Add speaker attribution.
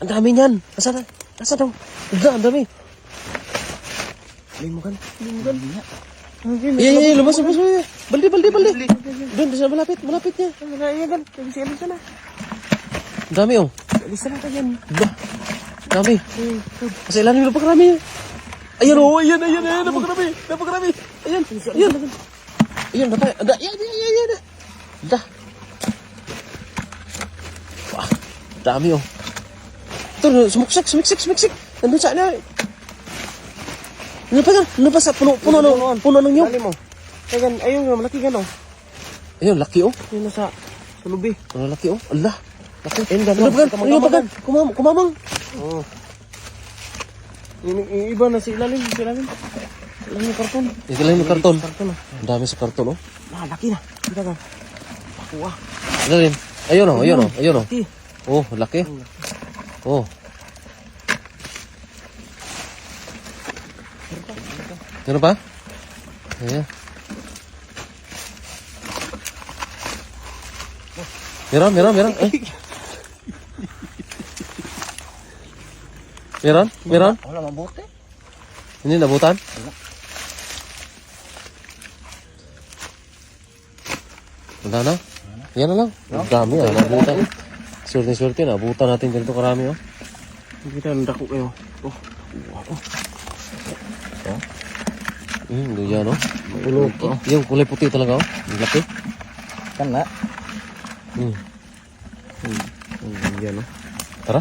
Speaker 1: Ang dami niyan. Asan? Asan daw? Ang dami.
Speaker 2: Limugan.
Speaker 1: Iya, lumabas. Baldi. Doon, sa malapit niya.
Speaker 2: Ayan gan. Sige sana.
Speaker 1: Ang dami oh.
Speaker 2: Alisa na tayo yan.
Speaker 1: Dami. Sa ilalim napakarami. Ayan oh, ayan, napakarami. Ayan. Ayan, dapat. Ayan. Dah. Wah, dami oh. Ito, sumiksik. Nandun sa ano. Ano pa sa puno ng nyog?
Speaker 2: Dali mo. Ayan, ayun, malaki gan oh.
Speaker 1: Ayun, laki oh.
Speaker 2: Yun nasa lubi.
Speaker 1: Ano laki oh. Allah. Laki.
Speaker 2: Ayun gan.
Speaker 1: Ayun pa gan. Kumamang.
Speaker 2: Oo. Yung iba na si ilalim. Ilalim ng karton.
Speaker 1: Igaling ng karton.
Speaker 2: Karton ah.
Speaker 1: Ang dami sa karton oh.
Speaker 2: Laki na. Kita ka. Wah.
Speaker 1: Ilalim. Ayun oh.
Speaker 2: Laki.
Speaker 1: Oh, laki. Oh. Ano ba? Ayan. Meron. Meron?
Speaker 2: Wala mabuti.
Speaker 1: Hindi nabutan? Wala na? Yan na lang. Ang dami ah, nabutan. Swerte, nabutan natin ganito karami oh.
Speaker 2: Kita nandako kayo. Oh.
Speaker 1: Yan oh.
Speaker 2: Ulo ko.
Speaker 1: Yung kulay puti talaga oh. Ang laki.
Speaker 2: Kan na.
Speaker 1: Hmm.
Speaker 2: Yan oh.
Speaker 1: Tara.